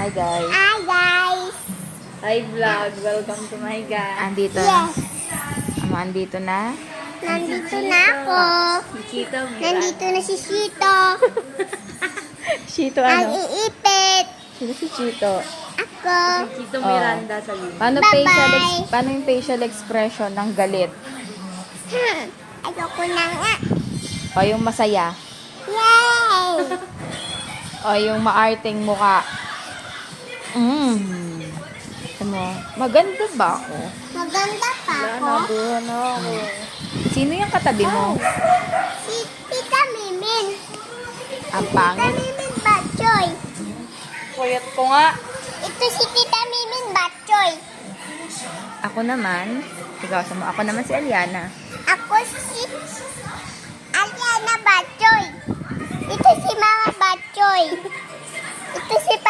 Hi guys. Hi guys! Hi vlog, welcome to my guys. Andito. Yes! Andito na. Nandito na ako! Si Chito, Nandito na si Chito! Chito Ang ano? iipit! Sino si Chito? Ako! Chito Miranda sa linya. Paano Bye-bye. paano yung facial expression ng galit? Ayoko na nga! O yung masaya? Yay! O yung maarting muka? Ano? Maganda ba ako? Maganda pa ako! Ano ako? Sino yung katabi mo? Si Tita Mimin! Ang Tita pangit. Mimin Batchoy! Kuyat ko nga. Ito si Tita Mimin Batchoy! Ako naman. Ikaw sa mo. Ako naman si Aliana. Ako si Aliana Batchoy! Ito si Mama Batchoy! Ito si